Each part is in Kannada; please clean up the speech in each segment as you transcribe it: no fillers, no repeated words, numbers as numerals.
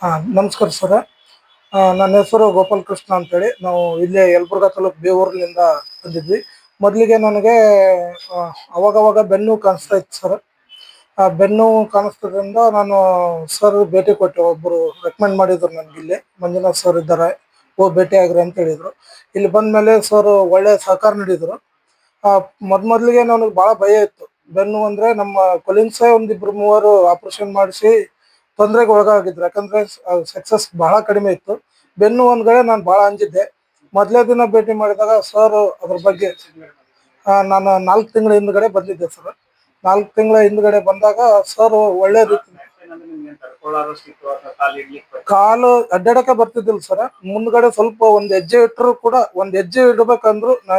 ನಮಸ್ಕಾರ ಸರ್. ನನ್ನ ಹೆಸರು ಗೋಪಾಲ್ ಕೃಷ್ಣ ಅಂತೇಳಿ. ನಾವು ಇಲ್ಲೇ ಯಲಬುರ್ಗಾ ತಾಲೂಕು ಬೇವೂರಿನಿಂದ ಬಂದಿದ್ವಿ. ಮೊದಲಿಗೆ ನನಗೆ ಅವಾಗವಾಗ ಬೆನ್ನು ಕಾಣಿಸ್ತಾ ಇತ್ತು ಸರ್. ಬೆನ್ನು ಕಾಣಿಸ್ತದ್ರಿಂದ ನಾನು ಸರ್ ಭೇಟಿ ಕೊಟ್ಟೆ. ಒಬ್ಬರು ರೆಕಮೆಂಡ್ ಮಾಡಿದ್ರು ನನಗೆ, ಇಲ್ಲಿ ಮಂಜುನಾಥ್ ಸರ್ ಇದ್ದಾರೆ, ಹೋಗಿ ಭೇಟಿ ಆಗ್ರಿ ಅಂತ ಹೇಳಿದರು. ಇಲ್ಲಿ ಬಂದ ಮೇಲೆ ಸರ್ ಒಳ್ಳೆ ಸಹಕಾರ ನೀಡಿದರು. ಮೊದಲಿಗೆ ನನಗೆ ಭಾಳ ಭಯ ಇತ್ತು. ಬೆನ್ನು ಅಂದರೆ ನಮ್ಮ ಕೊಲೀಗ್ಸೇ ಒಂದಿಬ್ಬರು ಮೂವರು ಆಪ್ರೇಷನ್ ಮಾಡಿಸಿ ತೊಂದರೆಗೆ ಒಳಗಾಗಿದ್ರು. ಯಾಕಂದ್ರೆ ಸಕ್ಸಸ್ ಬಹಳ ಕಡಿಮೆ ಇತ್ತು. ಬೆನ್ನು ಒಂದ್ಗಡೆ ನಾನು ಬಹಳ ಅಂಜಿದ್ದೆ. ಮೊದಲೇ ದಿನ ಭೇಟಿ ಮಾಡಿದಾಗ ಸರ್ ಅದ್ರ ಬಗ್ಗೆ ನಾನು 4 ತಿಂಗಳ ಹಿಂದ್ಗಡೆ ಬಂದಿದ್ದೆ ಸರ್. 4 ತಿಂಗಳ ಹಿಂದ್ಗಡೆ ಬಂದಾಗ ಸರ್ ಒಳ್ಳೆ ರೀತಿ ಕಾಲು ಅಡ್ಡಾಡಕ ಬರ್ತಿದ್ದಿಲ್ಲ ಸರ್. ಮುಂದ್ಗಡೆ ಸ್ವಲ್ಪ ಒಂದ್ ಹೆಜ್ಜೆ ಇಟ್ಟರು ಕೂಡ, ಒಂದ್ ಹೆಜ್ಜೆ ಇಡ್ಬೇಕಂದ್ರು ನಾ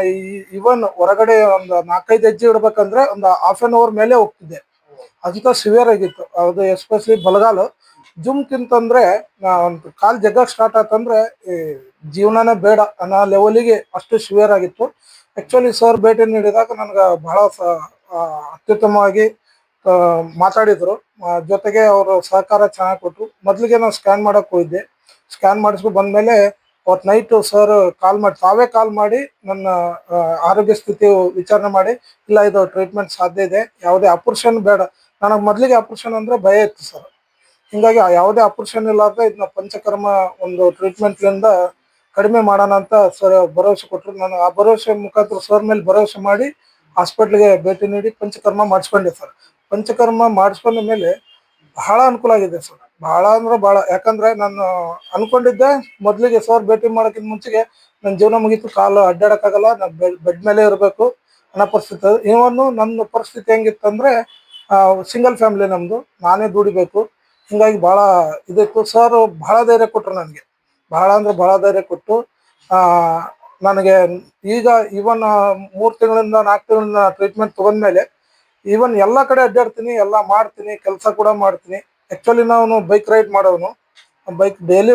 ಇವನ್ ಹೊರಗಡೆ ಒಂದು 4-5 ಹೆಜ್ಜೆ ಇಡ್ಬೇಕಂದ್ರೆ ಒಂದು ಹಾಫ್ ಅನ್ ಅವರ್ ಮೇಲೆ ಹೋಗ್ತಿದ್ದೆ. ಅಂತ ಸಿವಿಯರ್ ಆಗಿತ್ತು ಅದು. ಎಸ್ಪೆಷಲಿ ಬಲಗಾಲು ಜುಮ್ಕಿಂತಂದ್ರೆ ಒಂದು ಕಾಲ್ ಜಗ್ಗಕ್ಕೆ ಸ್ಟಾರ್ಟ್ ಆತಂದ್ರೆ ಈ ಜೀವನನೇ ಬೇಡ ಅನ್ನೋ ಲೆವೆಲಿಗೆ ಅಷ್ಟು ಸಿವಿಯರ್ ಆಗಿತ್ತು. ಆಕ್ಚುಲಿ ಸರ್ ಭೇಟಿ ನೀಡಿದಾಗ ನನ್ಗೆ ಬಹಳ ಅತ್ಯುತ್ತಮವಾಗಿ ಮಾತಾಡಿದ್ರು. ಜೊತೆಗೆ ಅವರು ಸಹಕಾರ ಚೆನ್ನಾಗಿ ಕೊಟ್ಟರು. ಮೊದಲಿಗೆ ನಾನು ಸ್ಕ್ಯಾನ್ ಮಾಡಕ್ ಹೋಗಿದ್ದೆ. ಸ್ಕ್ಯಾನ್ ಮಾಡಿಸ್ಕೊಂಡು ಬಂದ್ಮೇಲೆ ಅವತ್ತು ನೈಟು ಸರ್ ತಾವೇ ಕಾಲ್ ಮಾಡಿ ನನ್ನ ಆರೋಗ್ಯ ಸ್ಥಿತಿ ವಿಚಾರಣೆ ಮಾಡಿ, ಇಲ್ಲ ಇದು ಟ್ರೀಟ್ಮೆಂಟ್ ಸಾಧ್ಯ ಇದೆ, ಯಾವುದೇ ಆಪರೇಷನ್ ಬೇಡ. ನನಗೆ ಮೊದಲಿಗೆ ಆಪರೇಷನ್ ಅಂದ್ರೆ ಭಯ ಇತ್ತು ಸರ್. ಹಿಂಗಾಗಿ ಯಾವುದೇ ಆಪರೇಷನ್ ಇಲ್ಲಾರ್ದೆ ಇದನ್ನ ಪಂಚಕರ್ಮ ಒಂದು ಟ್ರೀಟ್ಮೆಂಟ್ಲಿಂದ ಕಡಿಮೆ ಮಾಡೋಣ ಅಂತ ಸರ್ ಭರವಸೆ ಕೊಟ್ಟರು. ನಾನು ಆ ಭರವಸೆ ಮುಖಾಂತರ ಸರ್ ಮೇಲೆ ಭರವಸೆ ಮಾಡಿ ಹಾಸ್ಪಿಟ್ಲಿಗೆ ಭೇಟಿ ನೀಡಿ ಪಂಚಕರ್ಮ ಮಾಡಿಸ್ಕೊಂಡೆ ಸರ್. ಪಂಚಕರ್ಮ ಮಾಡಿಸ್ಕೊಂಡ ಮೇಲೆ ಬಹಳ ಅನುಕೂಲ ಆಗಿದೆ ಸರ್. ಬಹಳ ಅಂದ್ರೆ ಬಹಳ. ಯಾಕಂದ್ರೆ ನಾನು ಅನ್ಕೊಂಡಿದ್ದೆ ಮೊದಲಿಗೆ ಸರ್ ಭೇಟಿ ಮಾಡೋಕ್ಕಿಂತ ಮುಂಚೆಗೆ ನನ್ನ ಜೀವನ ಮುಗೀತು, ಕಾಲು ಅಡ್ಡಾಡಕ್ಕಾಗಲ್ಲ, ನಾನು ಬೆಡ್ ಮೇಲೆ ಇರಬೇಕು ಅನ್ನೋ ಪರಿಸ್ಥಿತಿ. ಇವನು ನನ್ನ ಪರಿಸ್ಥಿತಿ ಹೆಂಗಿತ್ತಂದ್ರೆ ಸಿಂಗಲ್ ಫ್ಯಾಮಿಲಿ ನಮ್ಮದು, ನಾನೇ ದುಡಿಬೇಕು. ಹಿಂಗಾಗಿ ಭಾಳ ಇದಿತ್ತು. ಸರ್ ಬಹಳ ಧೈರ್ಯ ಕೊಟ್ಟರು ನನಗೆ. ಬಹಳ ಅಂದ್ರೆ ಬಹಳ ಧೈರ್ಯ ಕೊಟ್ಟು ನನಗೆ ಈಗ ಇವನ್ 3 ತಿಂಗಳಿಂದ 4 ತಿಂಗಳಿಂದ ಟ್ರೀಟ್ಮೆಂಟ್ ತಗೊಂಡ್ಮೇಲೆ ಈವನ್ ಎಲ್ಲ ಕಡೆ ಅಡ್ಡಾಡ್ತೀನಿ, ಎಲ್ಲ ಮಾಡ್ತೀನಿ, ಕೆಲಸ ಕೂಡ ಮಾಡ್ತೀನಿ. ಆ್ಯಕ್ಚುಲಿ ನಾನು ಬೈಕ್ ರೈಡ್ ಮಾಡೋನು. ಬೈಕ್ ಡೈಲಿ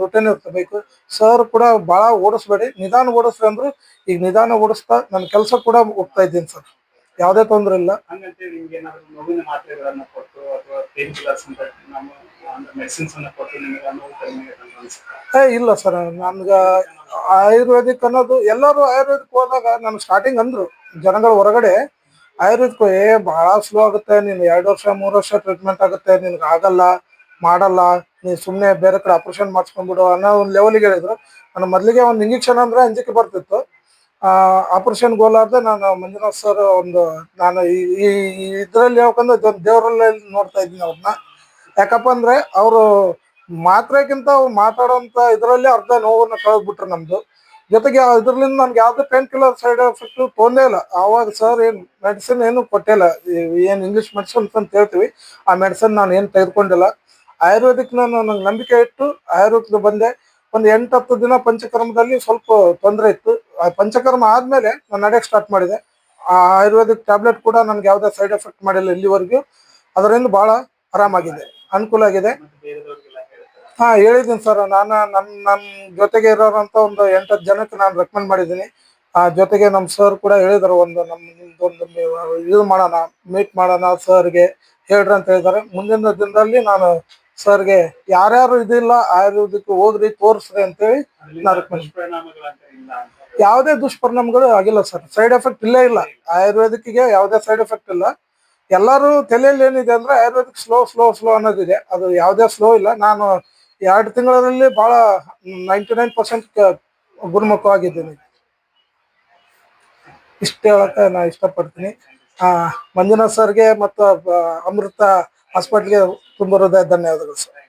ರೂಟೀನ್ ಇರುತ್ತೆ ಬೈಕ್. ಸರ್ ಕೂಡ ಭಾಳ ಓಡಿಸ್ಬೇಡಿ, ನಿಧಾನ ಓಡಿಸ್ರಿ ಅಂದ್ರು. ಈಗ ನಿಧಾನ ಓಡಿಸ್ತಾ ನನ್ನ ಕೆಲಸ ಕೂಡ ಹೋಗ್ತಾ ಇದ್ದೀನಿ ಸರ್. ಯಾವುದೇ ತೊಂದರೆ ಇಲ್ಲ. ಇಲ್ಲ ಸರ್, ನನ್ಗೆ ಆಯುರ್ವೇದಿಕ್ ಅನ್ನೋದು ಎಲ್ಲರೂ ಆಯುರ್ವೇದಿಕ್ ಹೋದಾಗ ನಾನು ಸ್ಟಾರ್ಟಿಂಗ್ ಅಂದ್ರು ಜನಗಳು ಹೊರಗಡೆ, ಆಯುರ್ವೇದಿಕ್ ಬಹಳ ಸ್ಲೋ ಆಗುತ್ತೆ, ನೀನು 2 ವರ್ಷ 3 ವರ್ಷ ಟ್ರೀಟ್ಮೆಂಟ್ ಆಗುತ್ತೆ, ನಿನ್ಗೆ ಆಗಲ್ಲ, ಮಾಡಲ್ಲ, ನೀನು ಸುಮ್ಮನೆ ಬೇರೆ ಕಡೆ ಆಪರೇಷನ್ ಮಾಡಿಸ್ಕೊಂಡ್ಬಿಡು ಅನ್ನೋ ಒಂದು ಲೆವೆಲಿಗೆ ಹೇಳಿದ್ರು. ನಾನು ಮೊದಲಿಗೆ ಒಂದು ಇಂಜೆಕ್ಷನ್ ಅಂದ್ರೆ ಅಂಜಿಕೆ ಬರ್ತಿತ್ತು. ಆಪರೇಷನ್ ಹೋಲಾರ್ದೆ ನಾನು ಮಂಜುನಾಥ್ ಸರ್ ನಾನು ಈ ಇದರಲ್ಲಿ ಹೇಳ್ಬೇಕಂದ್ರೆ ದೇವರಲ್ಲಿ ನೋಡ್ತಾ ಇದ್ದೀನಿ ಅವ್ರನ್ನ. ಯಾಕಪ್ಪ ಅಂದ್ರೆ ಅವರು ಮಾತ್ರೆಗಿಂತ ಮಾತಾಡೋಂಥ ಇದರಲ್ಲಿ ಅರ್ಧ ನೋವನ್ನು ಕಳೆದ್ಬಿಟ್ರು ನಮ್ದು. ಜೊತೆಗೆ ಇದ್ರಲಿಂದ ನನ್ಗೆ ಯಾವ್ದು ಪೇನ್ ಕಿಲ್ಲರ್ ಸೈಡ್ ಎಫೆಕ್ಟ್ ತೊಂದೇ ಇಲ್ಲ. ಆವಾಗ ಸರ್ ಏನು ಮೆಡಿಸಿನ್ ಏನು ಕೊಟ್ಟಿಲ್ಲ. ಏನು ಇಂಗ್ಲೀಷ್ ಮೆಡಿಸಿನ್ ಅಂತ ಹೇಳ್ತೀವಿ, ಆ ಮೆಡಿಸಿನ್ ನಾನು ಏನು ತೆಗೆದುಕೊಂಡಿಲ್ಲ. ಆಯುರ್ವೇದಿಕ್ ನನಗೆ ನಂಬಿಕೆ ಇಟ್ಟು ಆಯುರ್ವೇದಿಕ್ ಬಂದೆ. ಒಂದು 8-10 ದಿನ ಪಂಚಕರ್ಮದಲ್ಲಿ ಸ್ವಲ್ಪ ತೊಂದರೆ ಇತ್ತು. ಆ ಪಂಚಕರ್ಮ ಆದ್ಮೇಲೆ ನಾನು ನಡೆಯಕ್ಕೆ ಸ್ಟಾರ್ಟ್ ಮಾಡಿದೆ. ಆ ಆಯುರ್ವೇದಿಕ್ ಟ್ಯಾಬ್ಲೆಟ್ ಕೂಡ ನನಗೆ ಯಾವುದೇ ಸೈಡ್ ಎಫೆಕ್ಟ್ ಮಾಡಿಲ್ಲ ಇಲ್ಲಿವರೆಗೂ. ಅದರಿಂದ ಭಾಳ ಆರಾಮಾಗಿದೆ, ಅನುಕೂಲ ಆಗಿದೆ. ಹೇಳಿದ್ದೀನಿ ಸರ್. ನನ್ನ ಜೊತೆಗೆ ಇರೋರಂತ ಒಂದು 8-10 ಜನಕ್ಕೆ ನಾನು ರೆಕಮೆಂಡ್ ಮಾಡಿದ್ದೀನಿ. ಜೊತೆಗೆ ನಮ್ಮ ಸರ್ ಕೂಡ ಹೇಳಿದರು, ನಮ್ದೊಂದು ಇದು ಮಾಡೋಣ, ಮೀಟ್ ಮಾಡೋಣ, ಸರ್ಗೆ ಹೇಳ್ರಿ ಅಂತ ಹೇಳಿದ್ದಾರೆ. ಮುಂದಿನ ದಿನದಲ್ಲಿ ನಾನು ಸರ್ಗೆ ಯಾರ್ಯಾರು ಇದಿಲ್ಲ ಆಯುರ್ವೇದಿಕ್ ಹೋಗ್ರಿ ತೋರಿಸ್ರಿ ಅಂತೇಳಿ ನಾನು ಯಾವುದೇ ದುಷ್ಪರಿಣಾಮಗಳು ಆಗಿಲ್ಲ ಸರ್. ಸೈಡ್ ಎಫೆಕ್ಟ್ ಇಲ್ಲೇ ಇಲ್ಲ. ಆಯುರ್ವೇದಿಕ್ಗೆ ಯಾವುದೇ ಸೈಡ್ ಎಫೆಕ್ಟ್ ಇಲ್ಲ. ಎಲ್ಲರೂ ತಲೆಯಲ್ಲಿ ಏನಿದೆ ಅಂದ್ರೆ ಆಯುರ್ವೇದಿಕ್ ಸ್ಲೋ ಸ್ಲೋ ಸ್ಲೋ ಅನ್ನೋದಿದೆ. ಅದು ಯಾವುದೇ ಸ್ಲೋ ಇಲ್ಲ. ನಾನು 2 ತಿಂಗಳಲ್ಲಿ ಭಾಳ 99% ಗುಣಮುಖವಾಗಿದ್ದೀನಿ. ಇಷ್ಟು ಹೇಳಕ್ಕೆ ನಾನು ಇಷ್ಟಪಡ್ತೀನಿ. ಮಂಜುನಾಥ್ ಸರ್ಗೆ ಮತ್ತು ಅಮೃತ ಹಾಸ್ಪಿಟ್ಲ್ಗೆ ತುಂಬ ಹೃದಯ ಧನ್ಯವಾದಗಳು ಸರ್.